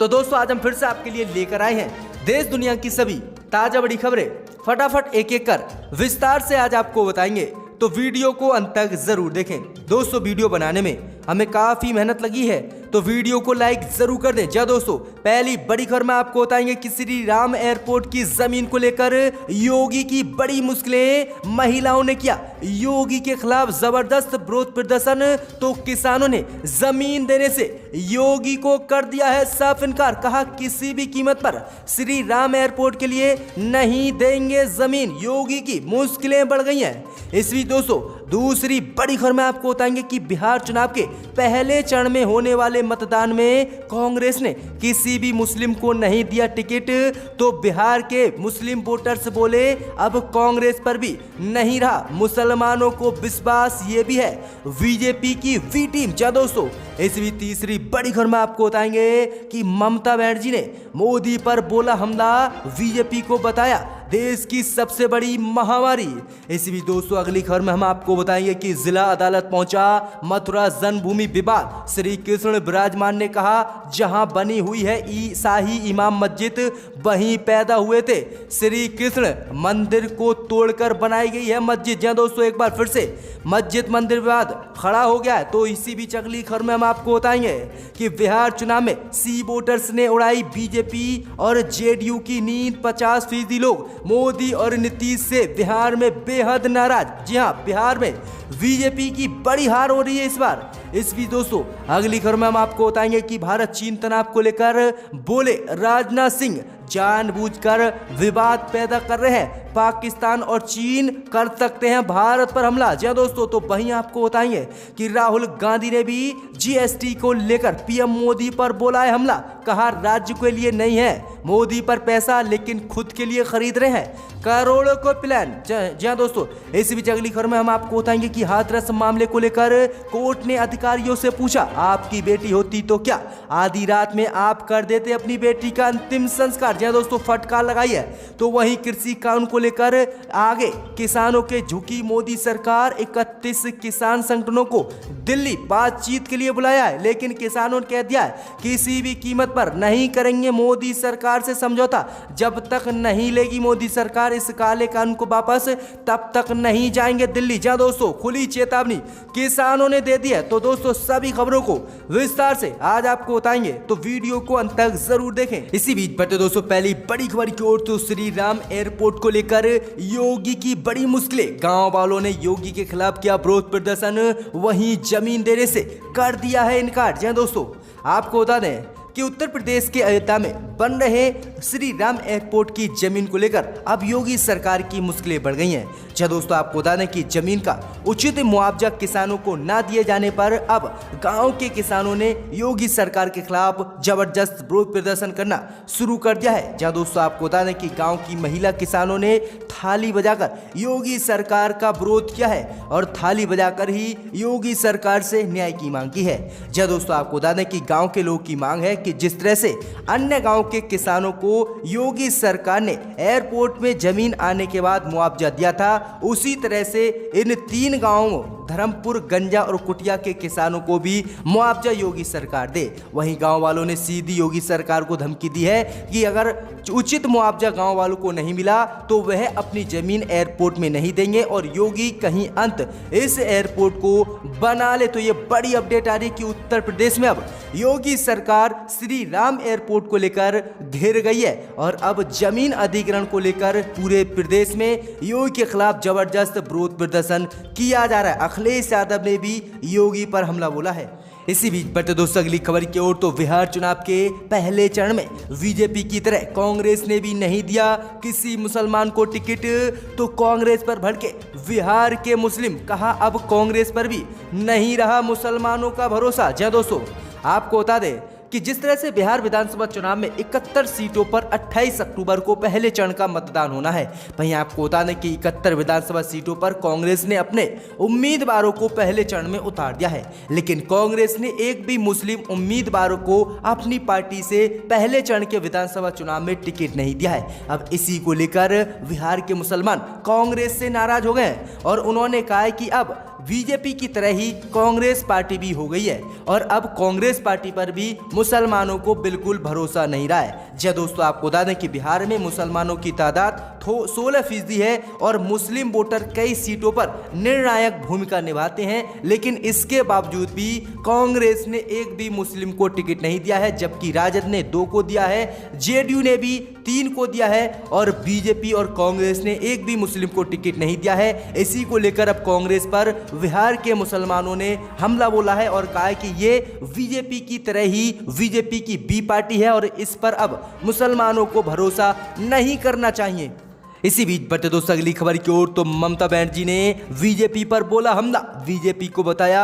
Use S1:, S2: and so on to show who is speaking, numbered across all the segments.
S1: तो दोस्तों आज हम फिर से आपके लिए लेकर आए हैं देश दुनिया की सभी ताजा बड़ी खबरें। फटाफट एक एक कर विस्तार से आज आपको बताएंगे, तो वीडियो को अंत तक जरूर देखें। दोस्तों वीडियो बनाने में हमें काफी मेहनत लगी है, तो वीडियो को लाइक जरूर कर दें। जी दोस्तों, पहली बड़ी खबर में आपको बताएंगे कि श्री राम एयरपोर्ट की जमीन को लेकर योगी की बड़ी मुश्किलें। महिलाओं ने किया योगी के खिलाफ जबरदस्त विरोध प्रदर्शन, तो किसानों ने जमीन देने से योगी को कर दिया है साफ इनकार। कहा किसी भी कीमत पर श्री राम एयरपोर्ट के लिए नहीं देंगे जमीन। योगी की मुश्किलें बढ़ गई हैं। इस बीच दोस्तों दूसरी बड़ी खबर में आपको बताएंगे कि बिहार चुनाव के पहले चरण में होने वाले मतदान में कांग्रेस ने किसी भी मुस्लिम को नहीं दिया टिकट, तो बिहार के मुस्लिम वोटर्स बोले अब कांग्रेस पर भी नहीं रहा मुसलमानों को विश्वास। ये भी है बीजेपी की वी टीम। क्या दोस्तों, इस भी तीसरी बड़ी खबर में आपको बताएंगे कि ममता बनर्जी ने मोदी पर बोला हमला, बीजेपी को बताया देश की सबसे बड़ी महामारी। इसी भी दोस्तों अगली खबर में हम आपको बताएंगे कि जिला अदालत पहुंचा मथुरा जन्मभूमि विवाद। श्री कृष्ण विराजमान ने कहा जहां बनी हुई है शाही इमाम मस्जिद वहीं पैदा हुए थे श्री कृष्ण। मंदिर को तोड़कर बनाई गई है मस्जिद। जहां दोस्तों एक बार फिर से मस्जिद मंदिर विवाद खड़ा हो गया है। तो इसी बीच अगली खबर में हम आपको बताएंगे कि बिहार चुनाव में सी वोटर्स ने उड़ाई बीजेपी और जेडीयू की नींद। 50% लोग मोदी और नीतीश से बिहार में बेहद नाराज। जी हां, बिहार में बीजेपी की बड़ी हार हो रही है इस बार। इस बीच दोस्तों अगली खबर में हम आपको बताएंगे कि भारत चीन तनाव को लेकर बोले राजनाथ सिंह जानबूझकर विवाद पैदा कर रहे हैं। पाकिस्तान और चीन कर सकते हैं भारत पर हमला। जी दोस्तों, तो वहीं आपको बताएंगे कि राहुल गांधी ने भी जीएसटी को लेकर पीएम मोदी पर बोला है हमला। कहा राज्य के लिए नहीं है मोदी पर पैसा, लेकिन खुद के लिए खरीद रहे हैं करोड़ों को प्लान। जी दोस्तों, इस बीच अगली खबर में हम आपको बताएंगे कि हाथरस मामले को लेकर कोर्ट ने अधिकारियों से पूछा आपकी बेटी होती तो क्या आधी रात में आप कर देते अपनी बेटी का अंतिम संस्कार। जी दोस्तों, फटकार लगाई है। तो वहीं कृषि कानून को लेकर आगे किसानों के झुकी मोदी सरकार। 31 किसान संगठनों को दिल्ली बातचीत के लिए बुलाया है, लेकिन किसानों ने कह दिया है किसी भी कीमत पर नहीं करेंगे मोदी सरकार से समझौता। जब तक नहीं लेगी मोदी सरकार इस काले कानून को वापस, तब तक नहीं जाएंगे दिल्ली। जहां दोस्तों खुली चेतावनी किसानों ने दे दी है। तो दोस्तों सभी खबरों को विस्तार से आज आपको बताएंगे, तो वीडियो को अंत तक जरूर देखें। इसी बीच बढ़ते दोस्तों पहली बड़ी खबर की ओर, तो श्री राम एयरपोर्ट को लेकर योगी की बड़ी मुश्किलें। गांव वालों ने योगी के खिलाफ किया विरोध प्रदर्शन, वहीं जमीन देने से कर दिया है इनकार। जी दोस्तों, आपको बता दें कि उत्तर प्रदेश के अयोध्या में बन रहे श्री राम एयरपोर्ट की जमीन को लेकर अब योगी सरकार की मुश्किलें बढ़ गई हैं। जी दोस्तों, आपको बता दें कि जमीन का उचित मुआवजा किसानों को ना दिए जाने पर अब गांव के किसानों ने योगी सरकार के खिलाफ जबरदस्त विरोध प्रदर्शन करना शुरू कर दिया है। जी दोस्तों, आपको बता दें कि गाँव की महिला किसानों ने थाली बजाकर योगी सरकार का विरोध किया है और थाली बजाकर ही योगी सरकार से न्याय की मांग की है। जी दोस्तों, आपको बता दें कि गाँव के लोगों की मांग है कि जिस तरह से अन्य गांव के किसानों को योगी सरकार ने एयरपोर्ट में जमीन आने के बाद मुआवजा दिया था, उसी तरह से इन 3 गांवों धर्मपुर, गंजा और कुटिया के किसानों को भी मुआवजा योगी सरकार दे। वहीं गांव वालों ने सीधी योगी सरकार को धमकी दी है कि अगर उचित मुआवजा गांव वालों को नहीं मिला तो वह अपनी जमीन एयरपोर्ट में नहीं देंगे और योगी कहीं अंत इस एयरपोर्ट को बना ले। तो ये बड़ी अपडेट आ रही है कि उत्तर प्रदेश में अब योगी सरकार श्री राम एयरपोर्ट को लेकर घिर गई है और अब जमीन अधिग्रहण को लेकर पूरे प्रदेश में योगी के खिलाफ जबरदस्त विरोध प्रदर्शन किया जा रहा है। अखिलेश यादव ने भी योगी पर हमला बोला है। इसी बीच बढ़ते दोस्तों अगली खबर की ओर, तो बिहार चुनाव के पहले चरण में बीजेपी की तरह कांग्रेस ने भी नहीं दिया किसी मुसलमान को टिकट, तो कांग्रेस पर भड़के बिहार के मुस्लिम। कहा अब कांग्रेस पर भी नहीं रहा मुसलमानों का भरोसा। जी दोस्तों, आपको बता दें कि जिस तरह से बिहार विधानसभा चुनाव में 71 सीटों पर 28 अक्टूबर को पहले चरण का मतदान होना है, वहीं आपको बता दें कि 71 विधानसभा सीटों पर कांग्रेस ने अपने उम्मीदवारों को पहले चरण में उतार दिया है, लेकिन कांग्रेस ने एक भी मुस्लिम उम्मीदवारों को अपनी पार्टी से पहले चरण के विधानसभा चुनाव में टिकट नहीं दिया है। अब इसी को लेकर बिहार के मुसलमान कांग्रेस से नाराज हो गए हैं और उन्होंने कहा है कि अब बीजेपी की तरह ही कांग्रेस पार्टी भी हो गई है और अब कांग्रेस पार्टी पर भी मुसलमानों को बिल्कुल भरोसा नहीं रहा है। जी दोस्तों, आपको बता दें कि बिहार में मुसलमानों की तादाद 16% है और मुस्लिम वोटर कई सीटों पर निर्णायक भूमिका निभाते हैं, लेकिन इसके बावजूद भी कांग्रेस ने एक भी मुस्लिम को टिकट नहीं दिया है, जबकि राजद ने 2 को दिया है, जेडीयू ने भी 3 को दिया है और बीजेपी और कांग्रेस ने एक भी मुस्लिम को टिकट नहीं दिया है। इसी को लेकर अब कांग्रेस पर बिहार के मुसलमानों ने हमला बोला है और कहा है कि ये बीजेपी की तरह ही बीजेपी की बी पार्टी है और इस पर अब मुसलमानों को भरोसा नहीं करना चाहिए। इसी बीच बढ़ते दोस्तों अगली खबर की ओर, तो ममता बनर्जी ने बीजेपी पर बोला हमला, बीजेपी को बताया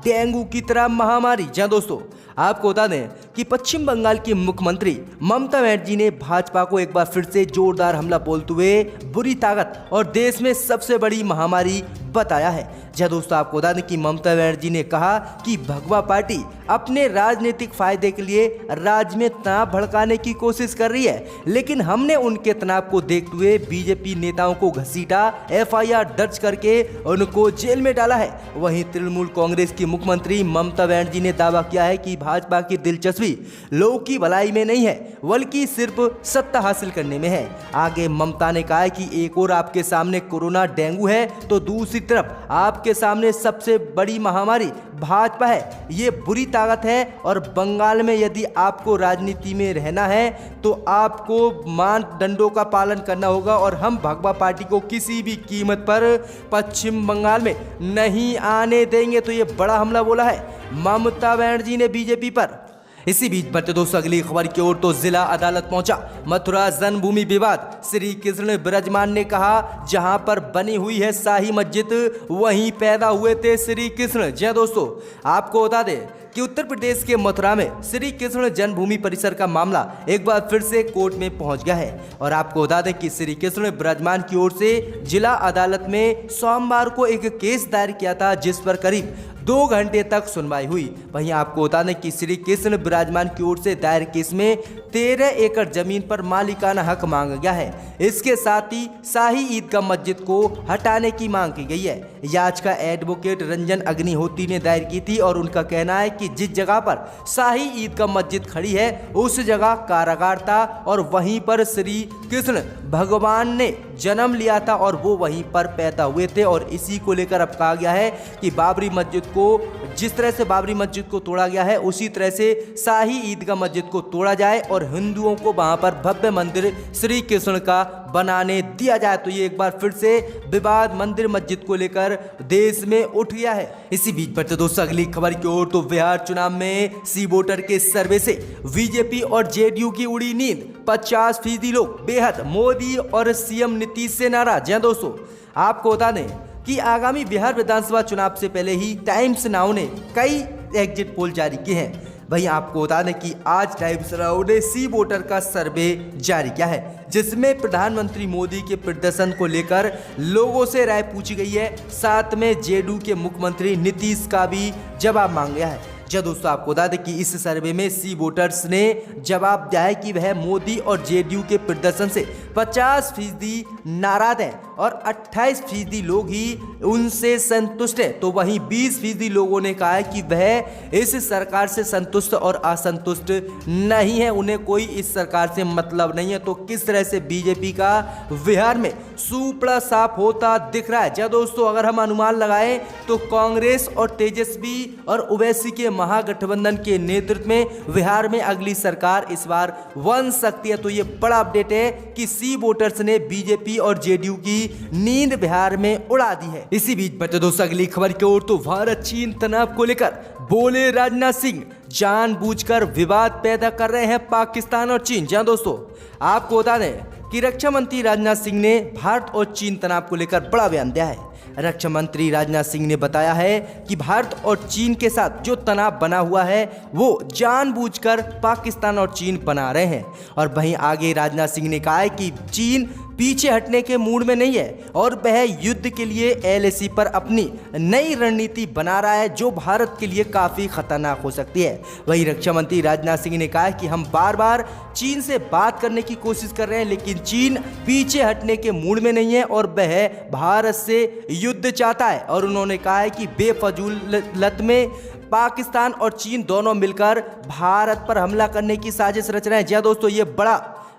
S1: डेंगू की तरह महामारी। जहां दोस्तों आपको बता दें कि पश्चिम बंगाल की मुख्यमंत्री ममता बनर्जी ने भाजपा को एक बार फिर से जोरदार हमला बोलते हुए बुरी ताकत और देश में सबसे बड़ी महामारी बताया है। जहां दोस्तों आपको बता दें कि ममता बनर्जी ने कहा कि भगवा पार्टी अपने राजनीतिक फायदे के लिए राज्य में तनाव भड़काने की कोशिश कर रही है, लेकिन हमने उनके तनाव को देखते हुए बीजेपी नेताओं को घसीटा, एफआईआर दर्ज करके उनको जेल में डाला है। वहीं तृणमूल कांग्रेस की मुख्यमंत्री ममता बनर्जी ने दावा किया है कि भाजपा की दिलचस्पी लोगों की भलाई में नहीं है बल्कि सिर्फ सत्ता हासिल करने में है। आगे ममता ने कहा है कि एक और आपके सामने कोरोना डेंगू है तो दूसरी तरफ आपके सामने सबसे बड़ी महामारी भाजपा है। ये बुरी ताकत है और बंगाल में यदि आपको राजनीति में रहना है तो आपको मानदंडों का पालन करना होगा और हम भगवा पार्टी को किसी भी कीमत पर पश्चिम बंगाल में नहीं आने देंगे। तो ये बड़ा हमला बोला है ममता बनर्जी ने बीजेपी पर। इसी बीच बढ़ते दोस्तों अगली खबर की ओर, तो जिला अदालत पहुंचा मथुरा जन्मभूमि विवाद। श्री कृष्ण ब्रजमान ने कहा जहां पर बनी हुई है शाही मस्जिद वहीं पैदा हुए थे श्री कृष्ण। जी दोस्तों आपको बता दें कि उत्तर प्रदेश के मथुरा में श्री कृष्ण जन्मभूमि परिसर का मामला एक बार फिर से कोर्ट में पहुंच गया है और आपको बता दें कि श्री कृष्ण ब्रजमान की ओर से जिला अदालत में सोमवार को एक केस दायर किया था जिस पर करीब 2 घंटे तक सुनवाई हुई। वहीं आपको बता दें कि श्री कृष्ण ब्रजमान की ओर से दायर केस में 13 एकड़ जमीन पर मालिकाना हक मांगा गया है। इसके साथ ही शाही ईदगाह मस्जिद को हटाने की मांग की गई है। याचिका एडवोकेट रंजन अग्निहोत्री ने दायर की थी और उनका कहना है कि जिस जगह पर शाही ईदगाह मस्जिद खड़ी है उस जगह कारागार था और वहीं पर श्री कृष्ण भगवान ने जन्म लिया था और वो वहीं पर पैदा हुए थे। और इसी को लेकर अब कहा गया है कि बाबरी मस्जिद को जिस तरह से बाबरी मस्जिद को तोड़ा गया है उसी तरह से शाही ईदगाह मस्जिद को तोड़ा जाए और हिंदुओं को वहां पर भव्य मंदिर श्री कृष्ण का बनाने दिया जाए। तो ये एक बार फिर से विवाद मंदिर मस्जिद को लेकर देश में उठ गया है। इसी बीच बढ़ते दोस्तों अगली खबर की ओर, तो बिहार चुनाव में सी वोटर के सर्वे से बीजेपी और जेडीयू की उड़ी नींद। 50% लोग बेहद मोदी और सीएम नीतीश से नाराज हैं। दोस्तों आपको बता दें कि आगामी बिहार विधानसभा चुनाव से पहले ही टाइम्स नाउ ने कई एग्जिट पोल जारी किए हैं। वहीं आपको बता दें कि आज टाइम्स नाउ ने सी वोटर का सर्वे जारी किया है जिसमें प्रधानमंत्री मोदी के प्रदर्शन को लेकर लोगों से राय पूछी गई है। साथ में जेडीयू के मुख्यमंत्री नीतीश का भी जवाब मांगा गया है। जब दोस्तों आपको बता दें कि इस सर्वे में सी वोटर्स ने जवाब दिया है कि वह मोदी और जेडीयू के प्रदर्शन से 50% नाराज हैं और 28% लोग ही उनसे संतुष्ट हैं। तो वहीं 20% लोगों ने कहा है कि वह इस सरकार से संतुष्ट और असंतुष्ट नहीं है, उन्हें कोई इस सरकार से मतलब नहीं है। तो किस तरह से बीजेपी का बिहार में सुपड़ा साफ होता दिख रहा है। जब दोस्तों अगर हम अनुमान लगाएं तो कांग्रेस और तेजस्वी और ओवैसी के महागठबंधन के नेतृत्व में बिहार में अगली सरकार इस बार बन सकती है। तो ये बड़ा अपडेट है कि सी वोटर्स ने बीजेपी और जेडीयू की नींद बिहार में उड़ा दी है। इसी बीच बढ़ते दोस्तों अगली खबर की ओर, तो भारत चीन तनाव को लेकर बोले राजनाथ सिंह जानबूझकर विवाद पैदा कर रहे हैं पाकिस्तान और चीन। जहां दोस्तों आपको बता दें कि रक्षा मंत्री राजनाथ सिंह ने भारत और चीन तनाव को लेकर बड़ा बयान दिया है। रक्षा मंत्री राजनाथ सिंह ने बताया है कि भारत और चीन के साथ जो तनाव बना हुआ है वो जानबूझकर पाकिस्तान और चीन बना रहे हैं। और वहीं आगे राजनाथ सिंह ने कहा है कि चीन पीछे हटने के मूड में नहीं है और वह युद्ध के लिए एलएसी पर अपनी नई रणनीति बना रहा है जो भारत के लिए काफी खतरनाक हो सकती है। वहीं रक्षा मंत्री राजनाथ सिंह ने कहा कि हम बार बार चीन से बात करने की कोशिश कर रहे हैं, लेकिन चीन पीछे हटने के मूड में नहीं है और वह भारत से युद्ध चाहता है। और उन्होंने कहा है कि बेफजूलत में पाकिस्तान और चीन दोनों मिलकर भारत पर हमला करने की साजिश रच रहे हैं। जी हाँ दोस्तों, ये बड़ा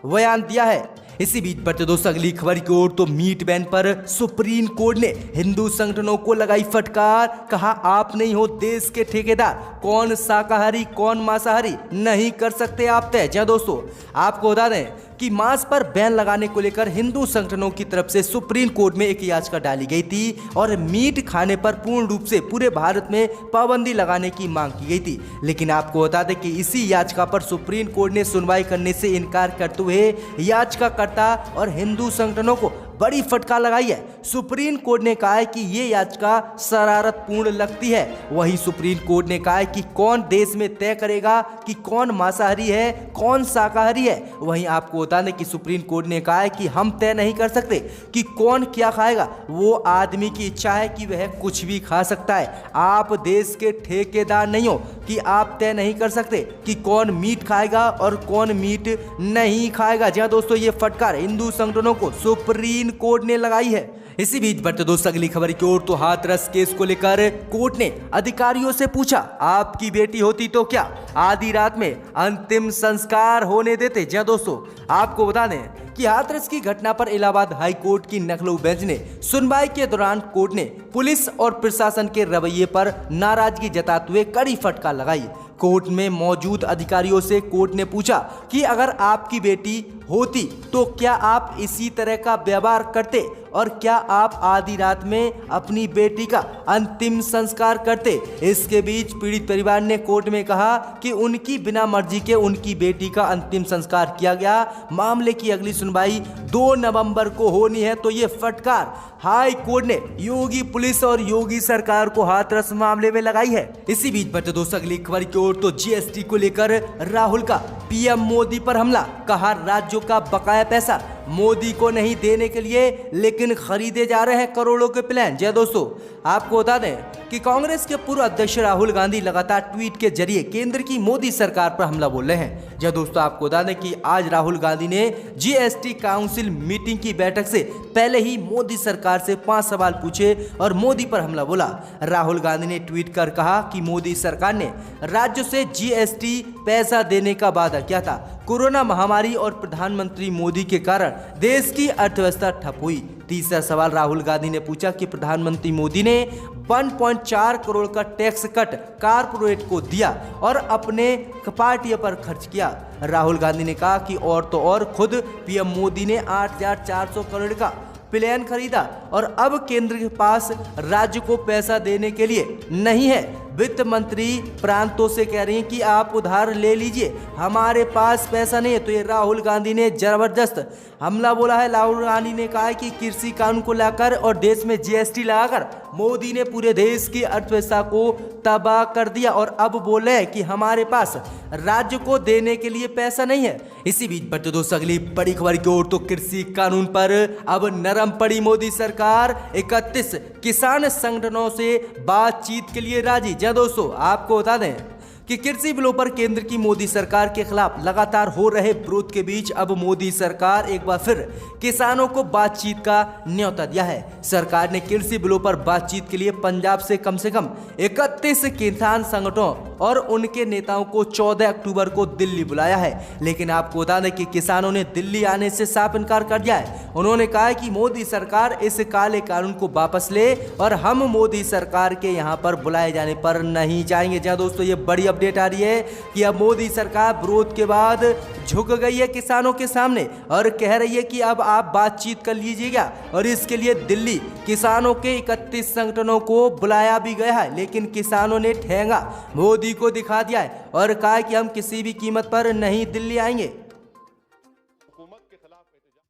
S1: बयान दिया है। इसी बीच बढ़ते दोस्तों अगली खबर की ओर, तो मीट बैन पर सुप्रीम कोर्ट ने हिंदू संगठनों को लगाई फटकार। कहा आप नहीं हो देश के ठेकेदार, कौन शाकाहारी कौन मांसाहारी नहीं कर सकते आप तय। जी दोस्तों, आपको बता दें कि मांस पर बैन लगाने को लेकर हिंदू संगठनों की तरफ से सुप्रीम कोर्ट में एक याचिका डाली गई थी और मीट खाने पर पूर्ण रूप से पूरे भारत में पाबंदी लगाने की मांग की गई थी। लेकिन आपको बता दें कि इसी याचिका पर सुप्रीम कोर्ट ने सुनवाई करने से इनकार करते हुए याचिकाकर्ता और हिंदू संगठनों को बड़ी फटकार लगाई है। सुप्रीम कोर्ट ने कहा है कि ये याचिका शरारतपूर्ण लगती है। वहीं सुप्रीम कोर्ट ने कहा है कि कौन देश में तय करेगा कि कौन मांसाहारी है कौन शाकाहारी है। वहीं आपको बता दें कि सुप्रीम कोर्ट ने कहा है कि हम तय नहीं कर सकते कि कौन क्या खाएगा, वो आदमी की इच्छा है कि वह कुछ भी खा सकता है। आप देश के ठेकेदार नहीं हो कि आप तय नहीं कर सकते कि कौन मीट खाएगा और कौन मीट नहीं खाएगा। जी हाँ दोस्तों, ये फटकार हिंदू संगठनों को सुप्रीम कोर्ट ने लगाई है। इसी बीच बढ़ते दोस्तों अगली खबर की ओर, तो हाथरस केस को लेकर कोर्ट ने अधिकारियों से पूछा आपकी बेटी होती तो क्या आधी रात में अंतिम संस्कार होने देते। जी दोस्तों, आपको बता दें कि हाथरस की घटना पर इलाहाबाद हाई कोर्ट की लखनऊ बेंच ने सुनवाई के दौरान कोर्ट ने पुलिस और प्रशासन के रवैये पर नाराजगी जताते हुए कड़ी फटकार लगाई। कोर्ट में मौजूद अधिकारियों से कोर्ट ने पूछा कि अगर आपकी बेटी होती तो क्या आप इसी तरह का व्यवहार करते और क्या आप आधी रात में अपनी बेटी का अंतिम संस्कार करते। इसके बीच पीड़ित परिवार ने कोर्ट में कहा कि उनकी बिना मर्जी के उनकी बेटी का अंतिम संस्कार किया गया। मामले की अगली सुनवाई 2 नवंबर को होनी है। तो ये फटकार हाई कोर्ट ने योगी पुलिस और योगी सरकार को हाथरस मामले में लगाई है। इसी बीच बढ़ते दोस्तों अगली खबर की ओर, तो जीएसटी को लेकर राहुल का पीएम मोदी पर हमला। कहा राज्यों का बकाया पैसा मोदी को नहीं देने के लिए लेकिन खरीदे जा रहे हैं करोड़ों के प्लान। जय दोस्तों, आपको बता दें कि कांग्रेस के पूर्व अध्यक्ष राहुल गांधी लगातार ट्वीट के जरिए केंद्र की मोदी सरकार पर हमला बोल रहे हैं। जय दोस्तों, आपको बता दें कि आज राहुल गांधी ने जीएसटी काउंसिल मीटिंग की बैठक से पहले ही मोदी सरकार से 5 सवाल पूछे और मोदी पर हमला बोला। राहुल गांधी ने ट्वीट कर कहा कि मोदी सरकार ने राज्यों से जीएसटी पैसा देने का वादा किया था। कोरोना महामारी और प्रधानमंत्री मोदी के कारण देश की अर्थव्यवस्था ठप हुई। तीसरा सवाल राहुल गांधी ने पूछा कि प्रधानमंत्री मोदी ने 1.4 करोड़ का टैक्स कट कारपोरेट को दिया और अपने पार्टी पर खर्च किया। राहुल गांधी ने कहा कि और तो और खुद पीएम मोदी ने 8,400 करोड़ का प्लान खरीदा और अब केंद्र के पास राज्य को पैसा देने के लिए नहीं है। वित्त मंत्री प्रांतों से कह रही हैं कि आप उधार ले लीजिए, हमारे पास पैसा नहीं है। तो ये राहुल गांधी ने जबरदस्त हमला बोला है। राहुल गांधी ने कहा है कि कृषि कानून को लाकर और देश में जीएसटी लगाकर मोदी ने पूरे देश की अर्थव्यवस्था को तबाह कर दिया और अब बोले हैं कि हमारे पास राज्य को देने के लिए पैसा नहीं है। इसी बीच बढ़ते दोस्तों अगली बड़ी खबर की ओर, तो कृषि कानून पर अब नरम पड़ी मोदी सरकार। 31 किसान संगठनों से बातचीत के लिए राजी। दोस्तों, आपको बता दें कि कृषि बिलों पर केंद्र की मोदी सरकार के खिलाफ लगातार हो रहे विरोध के बीच अब मोदी सरकार एक बार फिर किसानों को बातचीत का न्योता दिया है। सरकार ने कृषि बिलों पर बातचीत के लिए पंजाब से कम 31 किसान संगठनों और उनके नेताओं को 14 अक्टूबर को दिल्ली बुलाया है। लेकिन आपको बता दें कि किसानों ने दिल्ली आने से साफ इनकार कर दिया है। उन्होंने कहा है कि मोदी सरकार इस काले कानून को वापस ले और हम मोदी सरकार के यहाँ पर बुलाए जाने पर नहीं जाएंगे। जहाँ दोस्तों ये बड़ी अपडेट आ रही है कि अब मोदी सरकार विरोध के बाद झुक गई है किसानों के सामने और कह रही है कि अब आप बातचीत कर लीजिएगा। और इसके लिए दिल्ली किसानों के 31 संगठनों को बुलाया भी गया है। लेकिन किसानों ने ठेंगा मोदी को दिखा दिया है और कहा कि हम किसी भी कीमत पर नहीं दिल्ली आएंगे।